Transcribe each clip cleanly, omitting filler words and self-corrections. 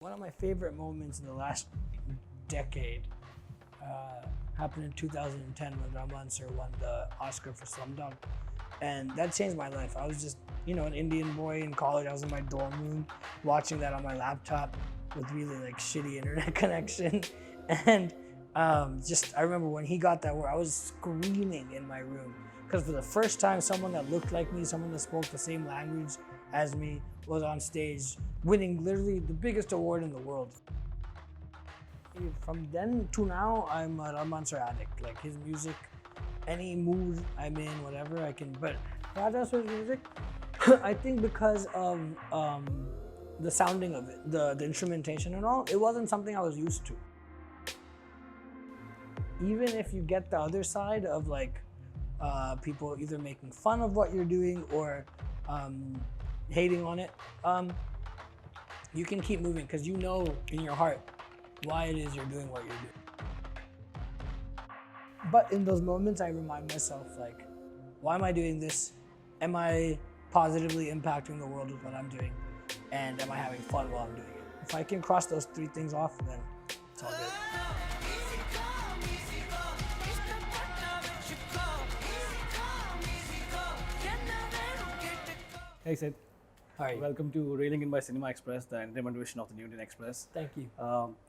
One of my favorite moments in the last decade happened in 2010 when Rahman sir won the Oscar for Slumdog. And that changed my life. I was just, an Indian boy in college. I was in my dorm room watching that on my laptop with really shitty internet connection. And I remember when he got that award, I was screaming in my room. Because for the first time, someone that looked like me, someone that spoke the same language as me, was on stage winning literally the biggest award in the world. From then to now, I'm a Rahman sir addict. Like his music, any mood I'm in, whatever I can. But Raja sir's music, I think because of the sounding of it, the instrumentation and all, it wasn't something I was used to. Even if you get the other side of people either making fun of what you're doing or hating on it, you can keep moving because you know in your heart why it is you're doing what you're doing. But in those moments, I remind myself, why am I doing this? Am I positively impacting the world with what I'm doing? And am I having fun while I'm doing it? If I can cross those three things off, then it's all good. Hey Sid. Hi. Welcome to Railing in by Cinema Express, the entertainment division of the New Indian Express. Thank you.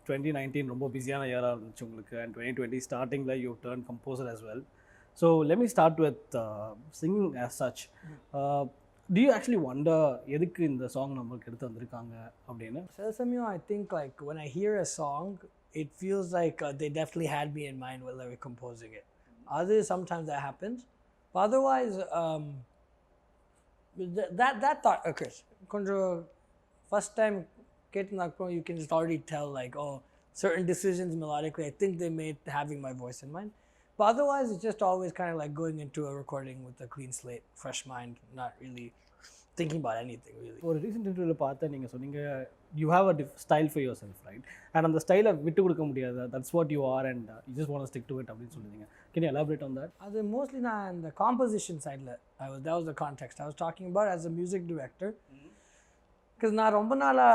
2019 ரொம்ப பிஸியான இயரா இருந்துச்சு உங்களுக்கு, and 2020 startingல you turned composer as well. So let me start with singing as such. Do you actually wonder எதுக்கு இந்த song நமக்கு எடுத்து வந்திருக்காங்க அப்படின்னு? Samyo, I think when I hear a song, it feels like they definitely had me in mind while they were composing it. Sometimes that happens, but otherwise that thought occurs. First time you can just already tell certain decisions melodically I think they made having my voice in mind. But otherwise it's just always kind of like going into a recording with a clean slate, fresh mind, not really thinking about anything really. ஒரு recent இன்டர்வியூல பார்த்தா நீங்க சொன்னீங்க you have a style for yourself, right? And அந்த ஸ்டைலை விட்டு கொடுக்க முடியாது. That's what you are and you just want to stick to it அப்படின்னு சொல்லுவீங்க. Can you elaborate on that? அது mostly நான் இந்த composition sideல that was the context I was talking about as a music director. Because நான் ரொம்ப நாளா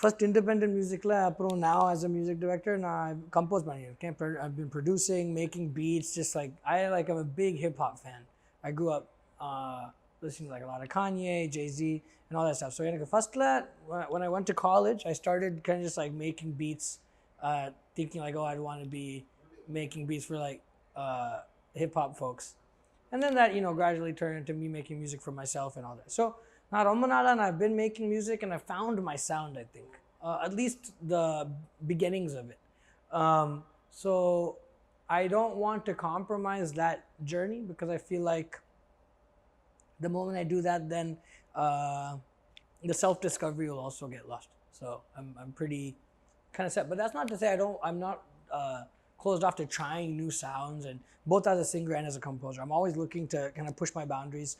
first independent musicல அப்புறம் now as a music director நான் compose பண்ணியிருக்கேன். I've been producing, making beats, just I'm a big hip hop fan. I grew up listening to a lot of Kanye, Jay-Z and all that stuff. So when I went to college, I started kind of just making beats, thinking I'd want to be making beats for hip hop folks. And then that, gradually turned into me making music for myself and all that. So now Ramanala and I've been making music and I found my sound, I think. At least the beginnings of it. So I don't want to compromise that journey because I feel like the moment I do that, then the self-discovery will also get lost. So I'm pretty kind of set. But that's not to say I'm not closed off to trying new sounds, and both as a singer and as a composer. I'm always looking to kind of push my boundaries.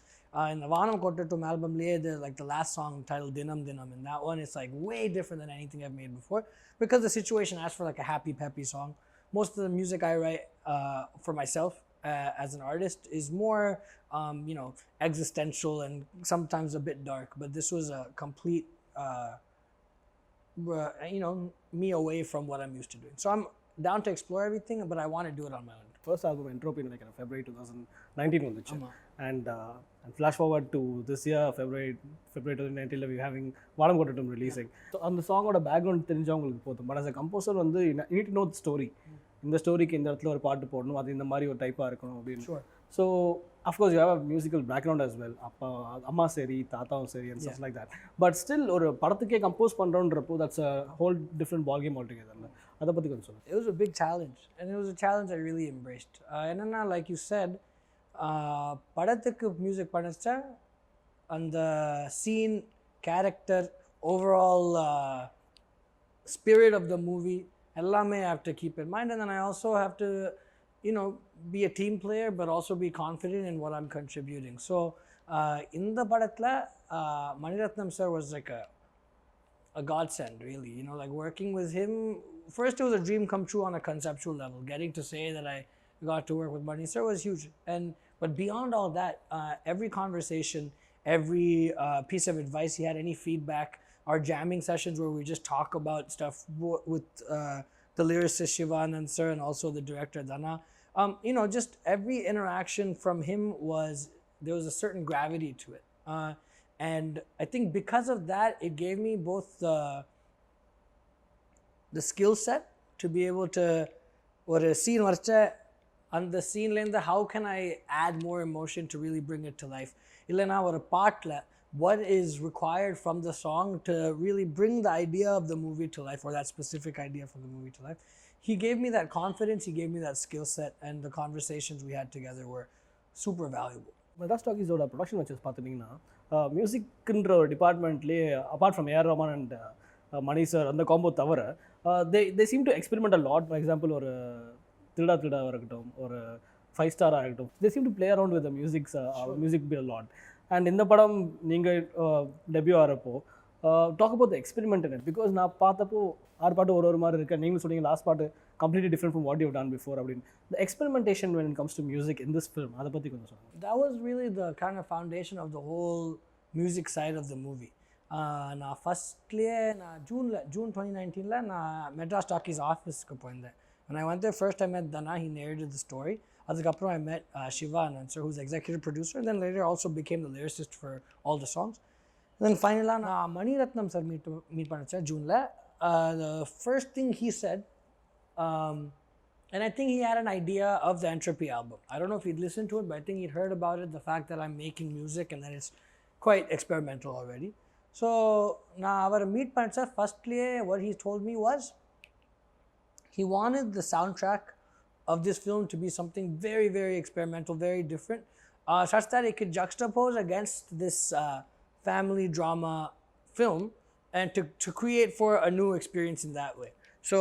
In the Vanam Kottatum album, the last song titled Dinam Dinam, and that one is way different than anything I've made before because the situation asks for a happy, peppy song. Most of the music I write for myself as an artist is more, existential and sometimes a bit dark. But this was a complete, me away from what I'm used to doing. So I'm down to explore everything, but I want to do it on my own. First album Entropy in February 2019 வந்துச்சு. And flash forward to this year, February 2019 we're having Valam Kottatum releasing. So அந்த சாங்கோட background தெரிஞ்சவங்களுக்கு போதும். But as a composer you need to know the story. இந்த ஸ்டோரிக்கு இந்த இடத்துல ஒரு பாட்டு போடணும், அது இந்த மாதிரி ஒரு டைப்பாக இருக்கணும் அப்படின்னு. So of course you have a musical background as well. அப்பா அம்மா சரி, தாத்தாவும் சரி and stuff like that. But still ஒரு படத்துக்கே கம்போஸ் பண்ணுறோன்றப்போ that's a whole different ball game all together. அதை பற்றி கொஞ்சம் சொல்லுங்கள். It was a big challenge and it was a challenge I really embraced. என்னன்னா like you said, படத்துக்கு music பண்ணிச்சா அந்த scene, character, overall spirit of the movie ellame I have to keep in mind, and then I also have to be a team player but also be confident in what I'm contributing. So in the padatla Maniratnam sir was a godsend really. Working with him, first it was a dream come true on a conceptual level. Getting to say that I got to work with Mani sir was huge, but beyond all that, every conversation, every piece of advice he had, any feedback, our jamming sessions where we just talk about stuff with the lyricist Shivanand sir and also the director Dana. Just every interaction from him there was a certain gravity to it. And I think because of that, it gave me both the skill set to be able to, or a scene on the scene lenda, how can I add more emotion to really bring it to life? Illana or a part what is required from the song to really bring the idea of the movie to life, or that specific idea from the movie to life. He gave me that confidence, he gave me that skill set, and the conversations we had together were super valuable. Madras டாக்கீஸோட production வச்சு பார்த்துட்டிங்கன்னா மியூசிக்ன்ற ஒரு டிபார்ட்மெண்ட்லேயே apart from AR Rahman and Mani sir அந்த combo தவிர they seem to experiment a lot. For example ஒரு திருடாவாக இருக்கட்டும், ஒரு 5 ஸ்டாராக இருக்கட்டும், they seem to play around with music be a lot. And இந்த படம் நீங்கள் டெபியூ ஆகிறப்போ talk about the experiment in it, because நான் பார்த்தப்போ 6 பாட்டு ஒரு மாதிரி இருக்குது. நீங்களும் சொன்னீங்க லாஸ்ட் பாட்டு completely different from what you've done before. The experimentation when it comes to music in this film, அதை பற்றி கொஞ்சம் சொல்லுங்கள். That was really the kind of foundation of the whole music side of the movie. நான் ஃபஸ்ட்லேயே June 2019 நான் Madras talkies ஆஃபீஸ்க்கு போயிருந்தேன். When I went there first, I met Dana, he narrated the story. அதுக்கப்புறம் I met Shivanand sir, who's the executive producer, and then later also became the lyricist for all the songs. And then finally நான் Maniratnam sir meet பண்ணிச்சேன் ஜூனில். The first thing he said, and I think he had an idea of the Entropy album. I don't know if he'd listened to it, but I think he'd heard about it, the fact that I'm making music and that it's quite experimental already. So now our meet pancha, firstly what he told me was he wanted the soundtrack of this film to be something very, very experimental, very different, such that it could juxtapose against this family drama film and to create for a new experience in that way. So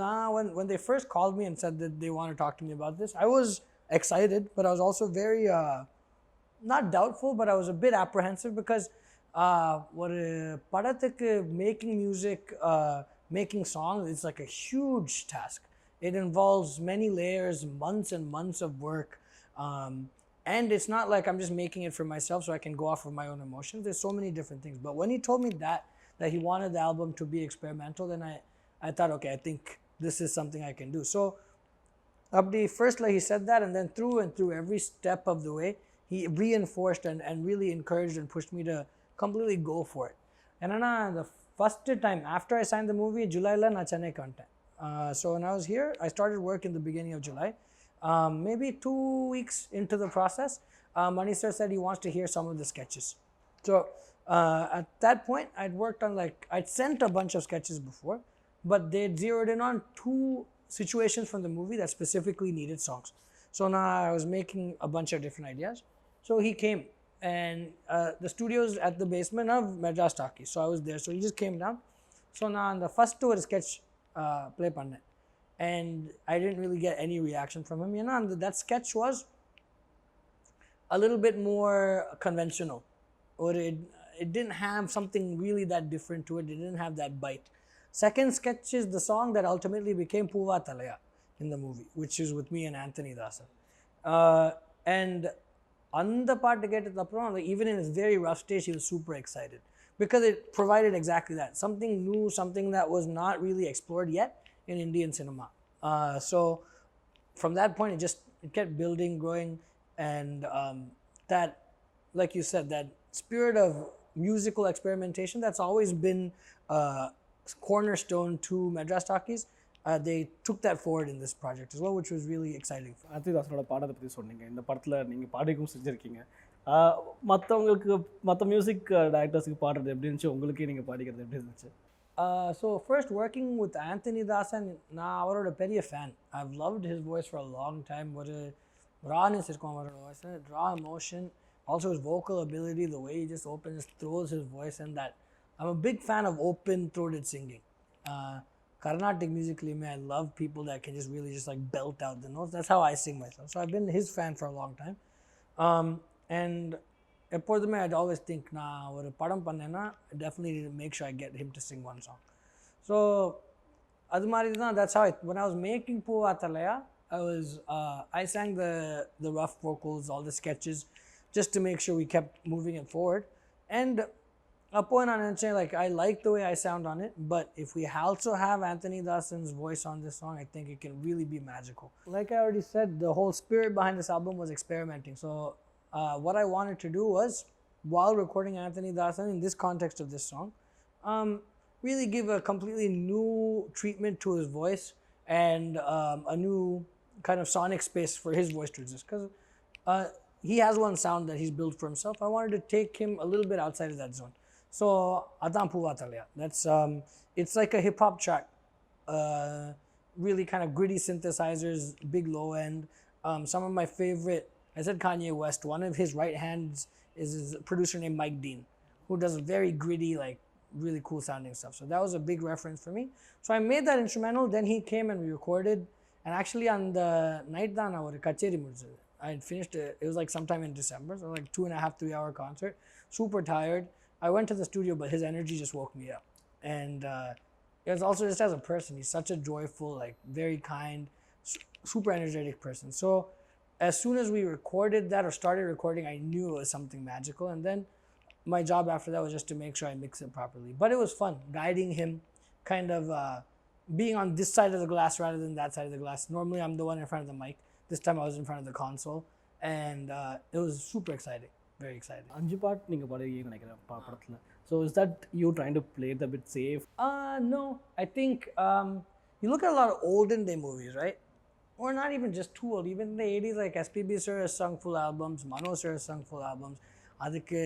now when they first called me and said that they want to talk to me about this, I was excited, but I was also very not doubtful, but I was a bit apprehensive, because what padathukku making music, making songs, it's like a huge task. It involves many layers, months and months of work, and it's not like I'm just making it for myself so I can go off of my own emotions. There's so many different things. But when he told me that he wanted the album to be experimental, then I thought, okay, I think this is something I can do. So first he said that, and then through every step of the way, he reinforced and really encouraged and pushed me to completely go for it. And then the first time after I signed the movie, July la na Chennai content. So when I was here, I started work in the beginning of July. Maybe 2 weeks into the process, Mani sir said he wants to hear some of the sketches. So at that point, I'd sent a bunch of sketches before, but they zeroed in on 2 situations from the movie that specifically needed songs. So now I was making a bunch of different ideas. So he came, and the studio's at the basement of Madras Talkies. So I was there. So he just came down. So now the first 2 sketch play panne, and I didn't really get any reaction from him. And that sketch was a little bit more conventional, or it didn't have something really that different to it. It didn't have that bite. Second sketch is the song that ultimately became Puva Talaya in the movie, which is with me and Anthony Dasa. And on the part to get it up, even in its very rough stage, he was super excited, because it provided exactly that, something new, something that was not really explored yet in Indian cinema. So from that point, it kept building, growing, and that, like you said, that spirit of musical experimentation that's always been cornerstone to Madras Talkies, they took that forward in this project as well, which was really exciting. Aarthi தாசனோட பாடத்தை பற்றி சொன்னீங்க. இந்த படத்தில் நீங்கள் பாடிக்கும் செஞ்சுருக்கீங்க. மற்ற music டைரக்டர்ஸுக்கு பாடுறது எப்படி இருந்துச்சு, உங்களுக்கே நீங்கள் பாடிக்கிறது எப்படி இருந்துச்சு? So first, working with Anthony Dasan, நான் அவரோட பெரிய fan. I've loved his voice for a long time. ஒரு rawness இருக்கும் அவரோட voice, raw emotion, also his vocal ability, the way he just opens, throws his voice, and that I'm a big fan of open-throated singing. Carnatic musically, I love people that can just really just like belt out the notes. That's how I sing myself. So I've been his fan for a long time. And எப்பொழுதுமே I'd always think, நான் ஒரு படம் பண்ணேன்னா definitely need to make sure I get him to sing one song. So அது மாதிரி தான், that's how when I was making Puva Talaya, I sang the rough vocals, all the sketches, just to make sure we kept moving it forward. And அப்போ நான் நினச்சேன் like I like the way I sound on it, but if we also have Anthony Dasan's voice on this song, I think it can really be magical. Like I already said, the whole spirit behind this album was experimenting. So what I wanted to do was, while recording Anthony Dasan in this context of this song, really give a completely new treatment to his voice and a new kind of sonic space for his voice to exist. Because he has one sound that he's built for himself. I wanted to take him a little bit outside of that zone. So Adan Puvatalya, that's it's like a hip hop track, really kind of gritty synthesizers, big low end. Some of my favorite, I said Kanye West. One of his right hands is a producer named Mike Dean, who does very gritty, like really cool sounding stuff. So that was a big reference for me. So I made that instrumental. Then he came and we recorded. And actually on the night that I kacheri mudiyadu, I had finished it. It was like sometime in December, so like 2.5, 3 hour concert. Super tired. I went to the studio, but his energy just woke me up. And it was also just as a person, he's such a joyful, like very kind, super energetic person. So as soon as we recorded that or started recording, I knew it was something magical. And then my job after that was just to make sure I mix it properly. But it was fun guiding him, kind of being on this side of the glass rather than that side of the glass. Normally I'm the one in front of the mic. This time I was in front of the console. And it was super exciting. Very exciting. அஞ்சு பாட்டு நீங்கள் பாடுவீங்கன்னு நினைக்கிறேன் படத்தில். So is that you trying to play it a bit safe? No. I think you look at a lot of olden day movies, right? Or not even just too old. Even in the 80s, like SPB sir has sung full albums. Mano sir has sung full albums.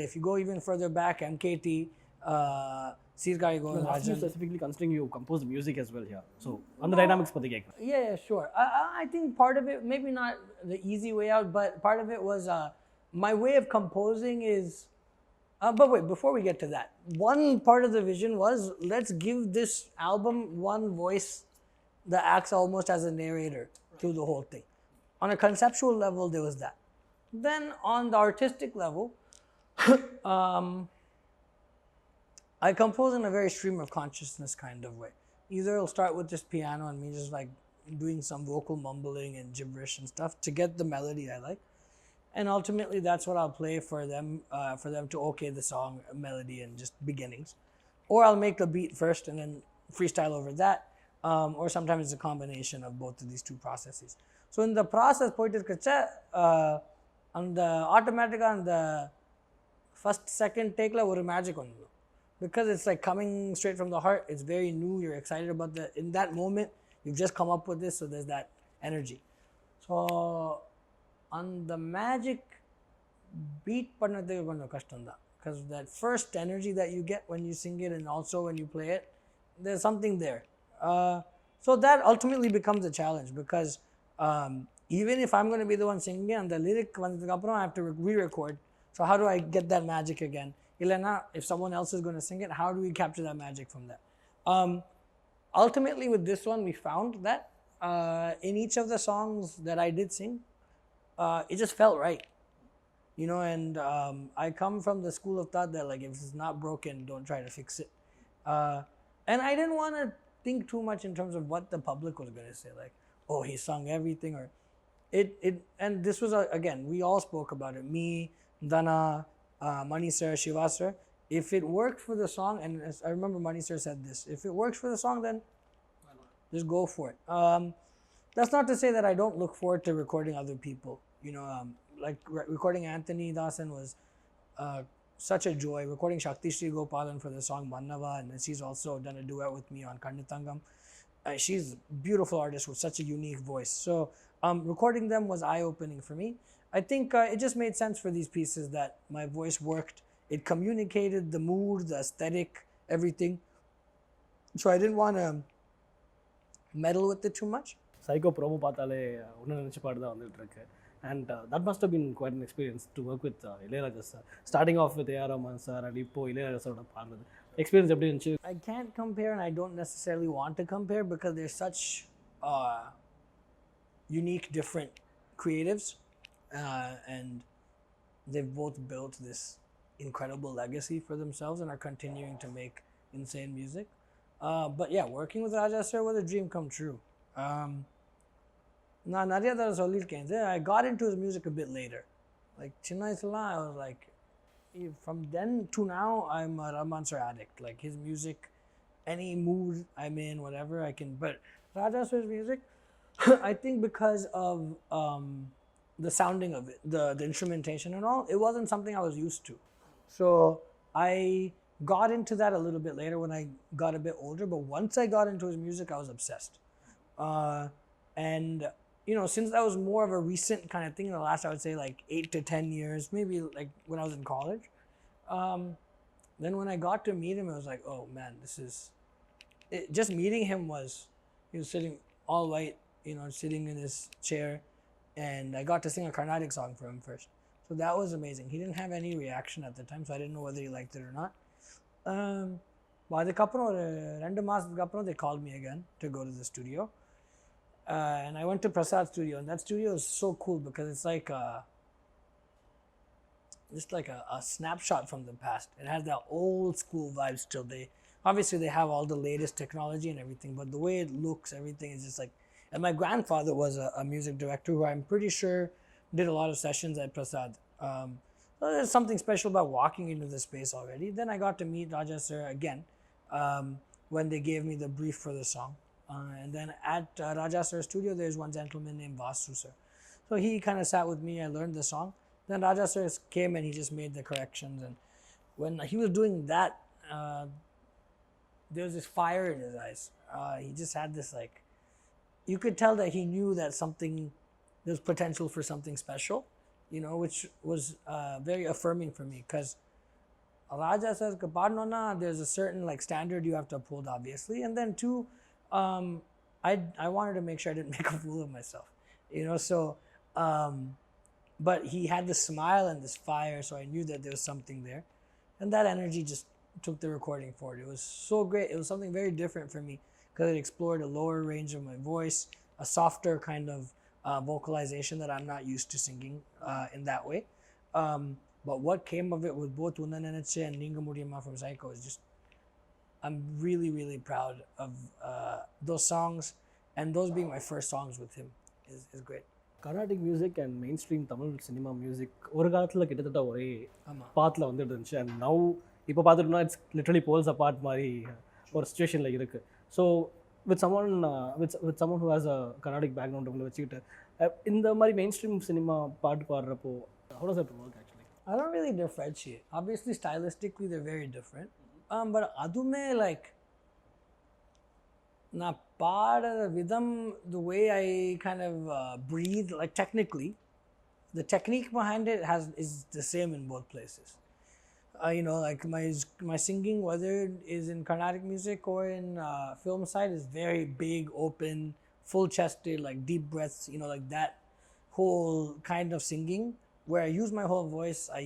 If you go even further back, MKT, Sid Sriram, Rajan. Specifically considering you compose music as well here. So on the dynamics பற்றி கேட்குறேன். Yeah, sure. I think part of it, maybe not the easy way out, but part of it was my way of composing is, but wait, before we get to that, one part of the vision was, let's give this album one voice that acts almost as a narrator through the whole thing. On a conceptual level, there was that. Then on the artistic level, I compose in a very stream of consciousness kind of way. Either it'll start with this piano and me just like doing some vocal mumbling and gibberish and stuff to get the melody I like. And ultimately, that's what I'll play for them to okay the song melody and just beginnings. Or I'll make the beat first and then freestyle over that. Or sometimes it's a combination of both of these two processes. So in the process, on the automatic, on the first, second take, or magic on you. Because it's like coming straight from the heart. It's very new. You're excited about in that moment, you've just come up with this. So there's that energy. So on the magic, beat pannadhukku konjam kashtam da, because that first energy that you get when you sing it and also when you play it, there's something there. So that ultimately becomes a challenge, because even if I'm going to be the one singing it and the lyric vandadhukku appuram, I have to re-record. So how do I get that magic again? Illana, if someone else is going to sing it, how do we capture that magic from that? Ultimately with this one, we found that in each of the songs that I did sing, it just felt right, you know. And I come from the school of thought that like, if it's not broken, don't try to fix it. And I didn't want to think too much in terms of what the public was going to say, like, oh, he sung everything, or it. And this was again, we all spoke about it. Me, Dana, Mani sir, Shiva sir. If it worked for the song, and I remember Mani sir said this, if it works for the song, then just go for it. That's not to say that I don't look forward to recording other people. You know, like recording Anthony Dasan was such a joy. Recording Shakti Sri Gopalan for the song Mannava, and she's also done a duet with me on Kannada. She's a beautiful artist with such a unique voice. So recording them was eye-opening for me. I think it just made sense for these pieces that my voice worked. It communicated the mood, the aesthetic, everything. So I didn't want to meddle with it too much. Psycho promo பார்த்தாலே ஒன்று நினச்சி பாட்டு தான் வந்துட்டு இருக்கு. And that must have been quite an experience to work with Ilaiyaraaja sir. Starting off with AR Rahman sir and இப்போ Ilaiyaraaja sir பாடுறது. Experience எப்படி இருந்துச்சு? I can't compare, and I don't necessarily want to compare, because they're such unique, different creatives, and they've both built this incredible legacy for themselves and are continuing to make insane music. But yeah, working with Raja sir was a dream come true. நான் நிறைய தடவை சொல்லியிருக்கேன், I got into his music a bit later. Like சின்ன வயசுலாம் I was like, from then to now, I'm a Rahman sir addict. Like his music, any mood I'm in, whatever I can. But Raja sir's music, I think because of the sounding of it, the instrumentation and all, it wasn't something I was used to. So I got into that a little bit later when I got a bit older. But once I got into his music, I was obsessed. And you know, since that was more of a recent kind of thing, in the last, I would say like 8 to 10 years, maybe like when I was in college. Then when I got to meet him, I was like, oh man, this is it. Just meeting him was, he was sitting all white, you know, sitting in his chair, and I got to sing a Carnatic song for him first. So that was amazing. He didn't have any reaction at the time, so I didn't know whether he liked it or not. அதுக்கப்புறம் ஒரு 2 மாதத்துக்கு அப்புறம் they called me again to go to the studio. And I went to Prasad's studio, and that studio is so cool because it's like just like a snapshot from the past. It has that old school vibe still. They obviously they have all the latest technology and everything, but the way it looks, everything is just like. And my grandfather was a music director who I'm pretty sure did a lot of sessions at Prasad. So there's something special about walking into the space already. Then I got to meet Raja sir again when they gave me the brief for the song. And then at Raja sir's studio, there's one gentleman named Vasu sir. So he kind of sat with me. I learned the song. Then Raja sir came and he just made the corrections. And when he was doing that, there was this fire in his eyes. He just had this like, you could tell that he knew that there's potential for something special, you know, which was very affirming for me because Raja sir's paadnona, there's a certain like standard you have to uphold, obviously, and then two, I wanted to make sure I didn't make a fool of myself, you know. So, but he had this smile and this fire, so I knew that there was something there, and that energy just took the recording forward. It was so great. It was something very different for me because it explored a lower range of my voice, a softer kind of vocalization that I'm not used to singing in that way. But what came of it with both Unna Nenache and Ninga Mudiyama from Psycho is just, I'm really, really proud of those songs, and those being my first songs with him is great. Carnatic music and main stream Tamil cinema music ஒரு காலத்தில் கிட்டத்தட்ட ஒரே பாத்தில் வந்துட்டு இருந்துச்சு. And now இப்போ பார்த்துட்டோம்னா it's literally poles apart மாதிரி ஒரு சுச்சுவேஷனில் இருக்குது. So with someone who has a Carnatic background உங்களை வச்சுக்கிட்டு இந்த மாதிரி மெயின் ஸ்ட்ரீம் சினிமா பாட்டு பாடுறப்போ how does that work actually? I don't really differentiate. Obviously, stylistically, they're very different. But adume like na paada vidham, the way I kind of breathe, like technically, the technique behind it is the same in both places. You know, like my singing, whether it is in Carnatic music or in film side, is very big, open, full chested, like deep breaths. You know, like that whole kind of singing where I use my whole voice. I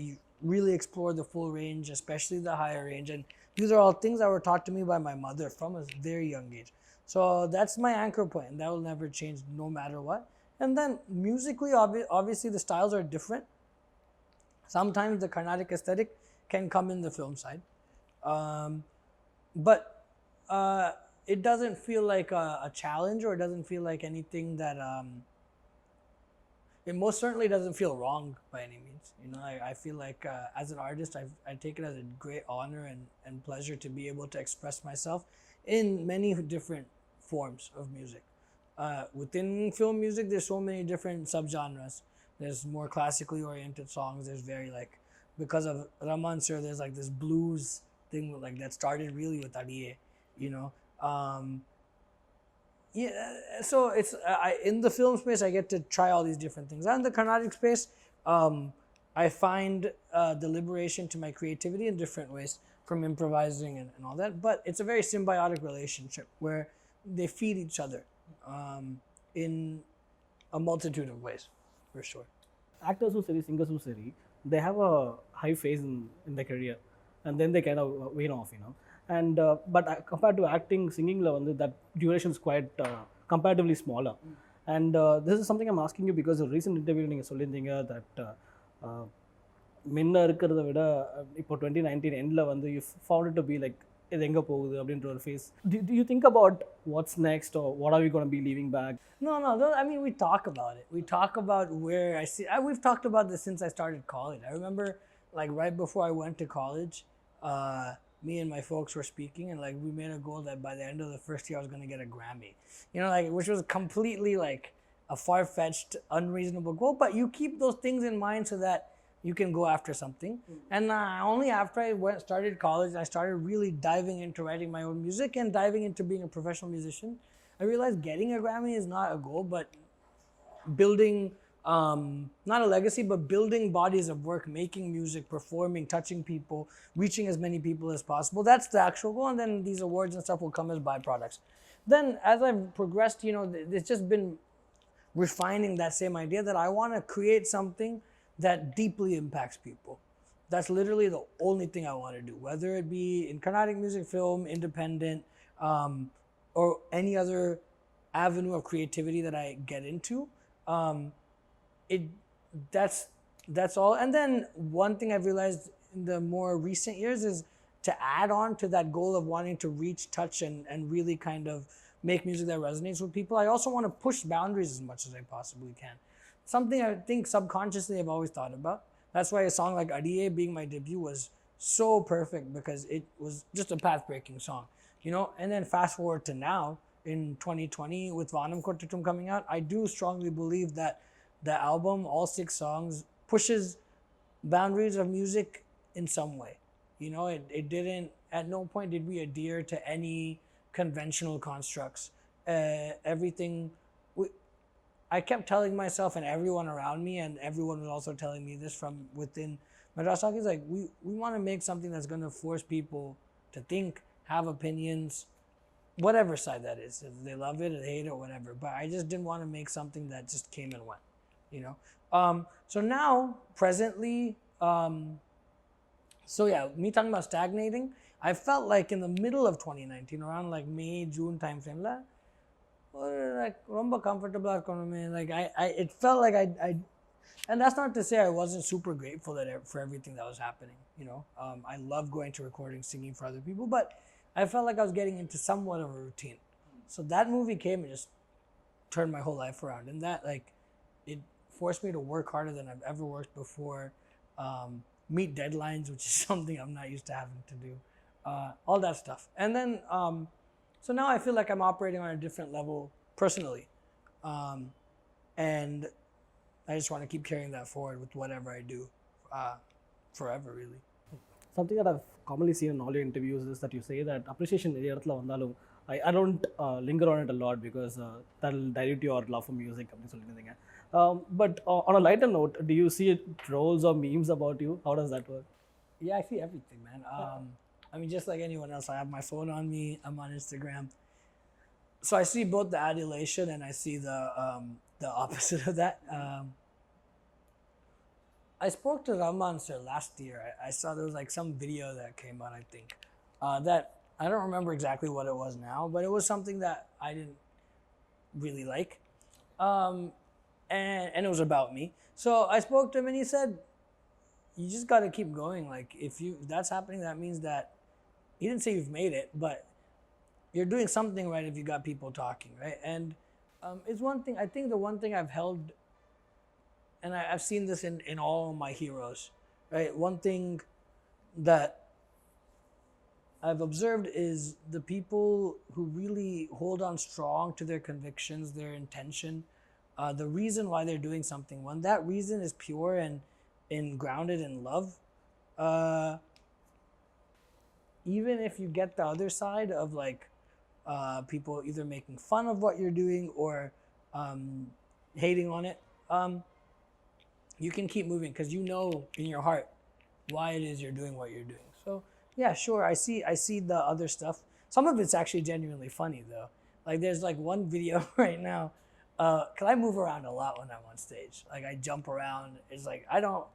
really explore the full range, especially the higher range, and these are all things that were taught to me by my mother from a very young age. So that's my anchor point, and that will never change no matter what. And then musically, obviously the styles are different. Sometimes the Carnatic aesthetic can come in the film side, but it doesn't feel like a challenge, or it doesn't feel like anything that it most certainly doesn't feel wrong by any means. You know, I feel like as an artist, I take it as a great honor and pleasure to be able to express myself in many different forms of music. Within film music, there's so many different subgenres. There's more classically oriented songs. There's very like, because of Rahman sir, there's like this blues thing like that started really with Adiye, you know. Yeah, so it's in the film space I get to try all these different things. And in the Carnatic space, I find the liberation to my creativity in different ways, from improvising and all that. But it's a very symbiotic relationship where they feed each other in a multitude of ways, for sure. Actors who seri, singers who seri, they have a high phase in their career, and then they kind of wane off, you know. And but compared to acting, singing la vandu that duration is quite comparatively smaller. And this is something I'm asking you because a recent interview நீங்க சொல்லிருந்தீங்க that முன்ன இருக்கிறத விட இப்போ 2019 எண்ட்ல வந்து you found it to be like இது எங்க போகுது அப்படின்ற ஒரு phase. Do you think about what's next, or what are we going to be leaving back? No, I mean, we talk about it. We talk about where I see. We've talked about this since I started college. I remember like right before I went to college, me and my folks were speaking, and like we made a goal that by the end of the first year I was gonna get a Grammy. You know, like which was completely like a far-fetched, unreasonable goal. But you keep those things in mind so that you can go after something. And only after I started college, I started really diving into writing my own music and diving into being a professional musician. I realized getting a Grammy is not a goal, but building not a legacy, but building bodies of work, making music, performing, touching people, reaching as many people as possible. That's the actual goal, and then these awards and stuff will come as byproducts. Then as I've progressed, you know, it's just been refining that same idea that I want to create something that deeply impacts people. That's literally the only thing I want to do, whether it be in Carnatic music, film, independent, or any other avenue of creativity that I get into. That's all. And then one thing I've realized in the more recent years is to add on to that goal of wanting to reach, touch, and really kind of make music that resonates with people. I also want to push boundaries as much as I possibly can. Something I think subconsciously I've always thought about. That's why a song like Adiye being my debut was so perfect, because it was just a path-breaking song, you know. And then fast forward to now in 2020 with Vanam Kottatum coming out, I do strongly believe that the album, all 6 songs, pushes boundaries of music in some way. You know, it didn't, at no point did we adhere to any conventional constructs. Everything, I kept telling myself and everyone around me, and everyone was also telling me this from within Madras Sakhi, is like, we want to make something that's going to force people to think, have opinions, whatever side that is. If they love it or they hate it or whatever. But I just didn't want to make something that just came and went, you know. So now, presently, so yeah, me talking about stagnating, I felt like in the middle of 2019, around like May, June time frame, like romba comfortable, like it felt like I, and that's not to say I wasn't super grateful for everything that was happening, you know. I love going to recordings, singing for other people, but I felt like I was getting into somewhat of a routine. So that movie came and just turned my whole life around, and that, like, it forced me to work harder than I've ever worked before, meet deadlines, which is something I'm not used to having to do, all that stuff. And then, so now I feel like I'm operating on a different level personally, and I just want to keep carrying that forward with whatever I do, forever, really. Something that I've commonly seen in all your interviews is that you say that appreciation in இடத்துல வந்தாலும் I don't linger on it a lot because that'll dilute your love for music. But on a lighter note, do you see trolls or memes about you? How does that work? Yeah, I see everything, man. I mean, just like anyone else, I have my phone on me. I'm on Instagram, so I see both the adulation and I see the opposite of that. I spoke to Rahman sir last year. I saw there was like some video that came out, I think, that I don't remember exactly what it was now, but it was something that I didn't really like, and it was about me. So I spoke to him and he said, you just got to keep going. Like, if that's happening, that means that, he didn't say you've made it, but you're doing something right if you got people talking, right? And it's one thing, I think the one thing I've held, and I've seen this in all my heroes, right? One thing that I've observed is the people who really hold on strong to their convictions, their intention, the reason why they're doing something. When that reason is pure and grounded in love, even if you get the other side of like people either making fun of what you're doing or hating on it, you can keep moving because you know in your heart why it is you're doing what you're doing. So yeah, sure, I see the other stuff. Some of it's actually genuinely funny though. Like there's like one video right now, cause I move around a lot when I'm on stage. Like I jump around. It's like I don't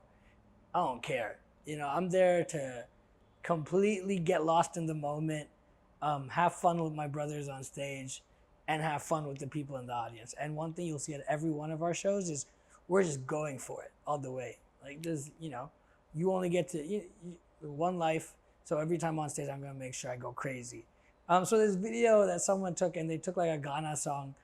care. You know, I'm there to completely get lost in the moment, have fun with my brothers on stage, and have fun with the people in the audience. And one thing you'll see at every one of our shows is we're just going for it all the way. Like there's, you know, you only get to one life, so every time on stage I'm gonna make sure I go crazy. So this video that someone took, and they took like a Ghana song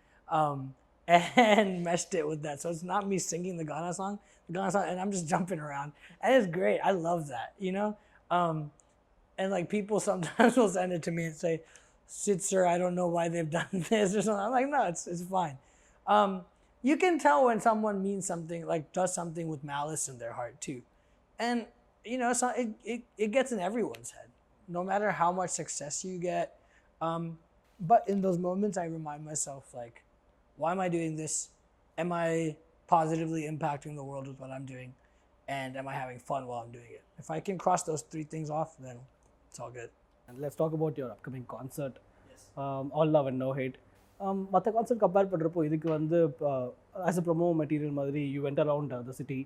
and meshed it with that. So it's not me singing the Ghana song. and I'm just jumping around, and it's great. I love that, you know. And like people sometimes will send it to me and say, "Sid sir, I don't know why they've done this or something." I'm like, no, it's fine. You can tell when someone means something, like does something with malice in their heart too, and you know, so it gets in everyone's head, no matter how much success you get. But in those moments, I remind myself, like, why am I doing this? Am I positively impacting the world with what I'm doing? And am I having fun while I'm doing it? If I can cross those three things off, then it's all good. And let's talk about your upcoming concert. Yes. All Love and No Hate. மற்ற concert compare பண்ணுறப்போ இதுக்கு வந்து as a promo material மாதிரி you went around the city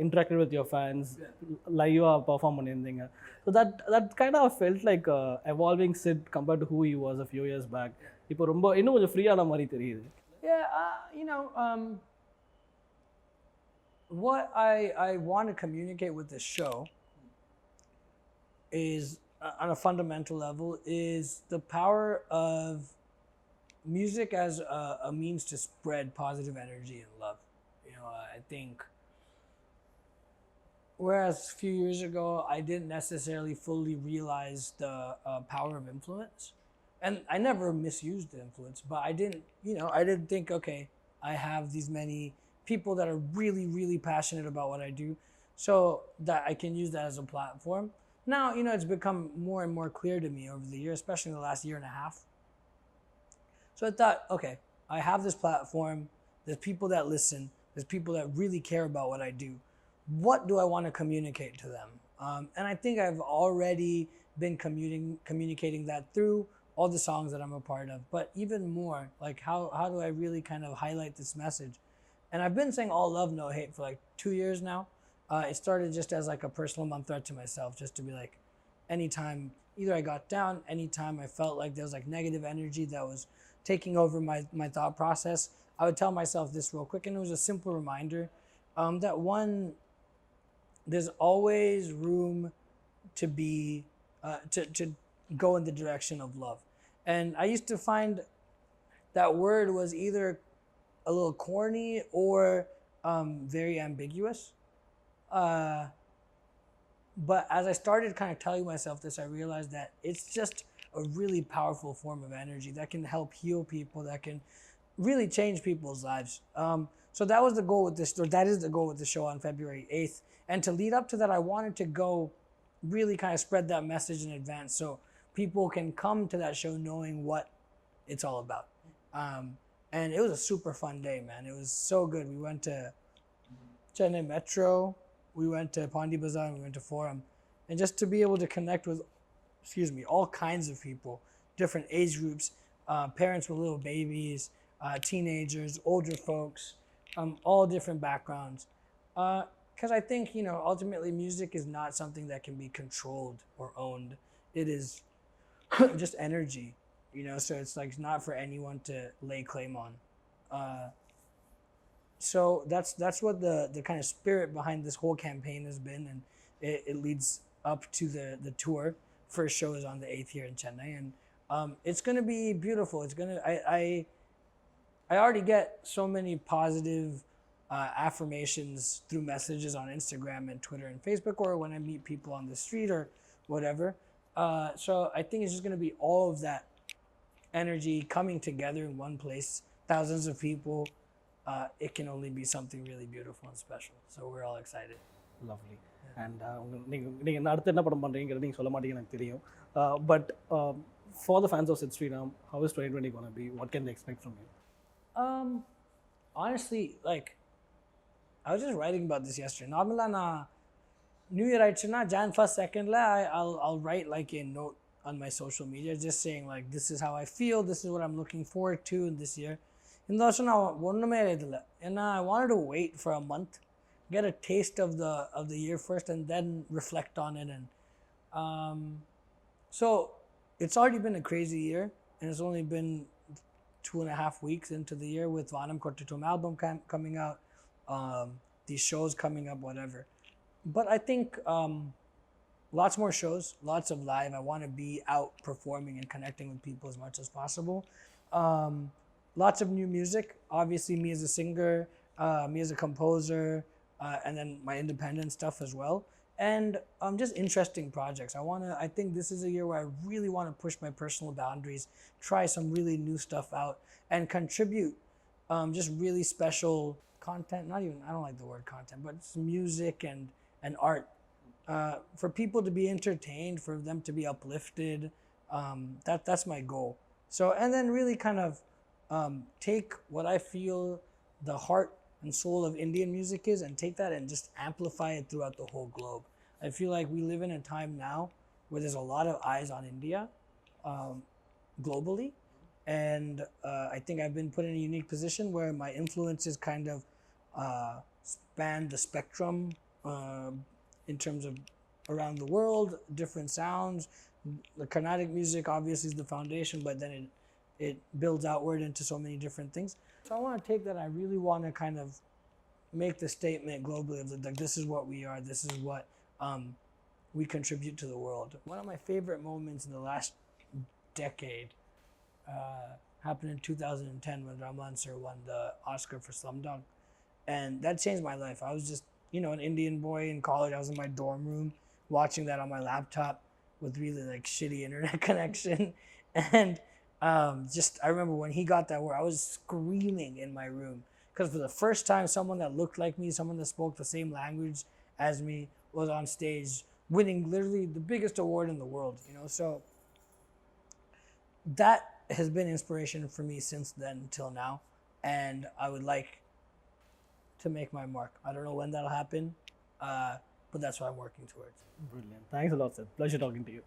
interacted with your fans, live perform பண்ணியிருந்தீங்க. So that kind of felt like evolving Sid compared to who he was a few years back. இப்போ ரொம்ப இன்னும் கொஞ்சம் ஃப்ரீயான மாதிரி தெரியுது. Yeah, you know, what I want to communicate with this show is, on a fundamental level, is the power of music as a means to spread positive energy and love. You know, I think whereas a few years ago I didn't necessarily fully realize the power of influence, and I never misused the influence, but I didn't think, okay, I have these many people that are really, really passionate about what I do, so that I can use that as a platform. Now, you know, it's become more and more clear to me over the year, especially in the last year and a half. So I thought, okay, I have this platform, there's people that listen, there's people that really care about what I do. What do I want to communicate to them? And I think I've already been communicating that through all the songs that I'm a part of. But even more, like how do I really kind of highlight this message? And I've been saying all love, no hate for like 2 years now. It started just as like a personal mantra to myself, just to be like, anytime either I got down, anytime I felt like there was like negative energy that was taking over my thought process, I would tell myself this real quick. And it was a simple reminder that one, there's always room to be to go in the direction of love. And I used to find that word was either a little corny or very ambiguous. But as I started kind of telling myself this, I realized that it's just a really powerful form of energy that can help heal people, that can really change people's lives. So that was the goal with this, or that is the goal with the show on February 8th. And to lead up to that, I wanted to go really kind of spread that message in advance so people can come to that show knowing what it's all about. And it was a super fun day, man. It was so good. We went to Chennai Metro, we went to Pandi Bazaar, and we went to Forum. And just to be able to connect with, all kinds of people, different age groups, parents with little babies, teenagers, older folks, all different backgrounds. Because I think, you know, ultimately music is not something that can be controlled or owned. It is just energy, you know, so it's like not for anyone to lay claim on. So that's what the kind of spirit behind this whole campaign has been, and it leads up to the tour. First show is on the 8th here in Chennai, and it's going to be beautiful. It's going to, I already get so many positive affirmations through messages on Instagram and Twitter and Facebook, or when I meet people on the street or whatever. So I think it's just going to be all of that energy coming together in one place, thousands of people. It can only be something really beautiful and special. So we're all excited. Lovely. And நீங்கள் அடுத்து என்ன படம் பண்ணுறீங்கிறது நீங்கள் சொல்ல மாட்டீங்கன்னு எனக்கு தெரியும். But for the fans of Sid Sriram, how is 2020 going to be? What can they expect from you? Honestly, like, I was just writing about this yesterday. Normally, New Year ஆயிடுச்சுன்னா Jan 1st 2nd I'll write like a note on my social media just saying like, this is how I feel, this is what I'm looking forward to in this year. இந்த வருஷம் நான் ஒன்றுமே எழுதல, ஏன்னா I wanted to wait for a month, get a taste of the year first, and then reflect on it. And so it's already been a crazy year, and it's only been 2.5 weeks into the year with Vanam Kottitum album coming out, these shows coming up, whatever. But I think lots more shows, lots of live. I want to be out performing and connecting with people as much as possible. Lots of new music. Obviously, me as a singer, me as a composer, and then my independent stuff as well. And just interesting projects. I think this is a year where I really want to push my personal boundaries, try some really new stuff out, and contribute just really special content. Not even, I don't like the word content, but it's music and art for people to be entertained, for them to be uplifted. That's my goal. So, and then really kind of take what I feel the heart and soul of Indian music is, and take that and just amplify it throughout the whole globe. I feel like we live in a time now where there's a lot of eyes on India globally, and I think I've been put in a unique position where my influences kind of span the spectrum in terms of around the world, different sounds. The Carnatic music obviously is the foundation, but then it builds outward into so many different things. So I want to take that. I really want to kind of make the statement globally of like, this is what we are. This is what we contribute to the world. One of my favorite moments in the last decade happened in 2010 when Rahman sir won the Oscar for Slumdog, and that changed my life. I was just, an Indian boy in college. I was in my dorm room watching that on my laptop with really like shitty internet connection, and I remember when he got that award, I was screaming in my room because for the first time, someone that looked like me, someone that spoke the same language as me, was on stage winning literally the biggest award in the world. So that has been inspiration for me since then till now, and I would like to make my mark. I don't know when that'll happen, but that's what I'm working towards. Brilliant. Thanks a lot, sir. Pleasure talking to you.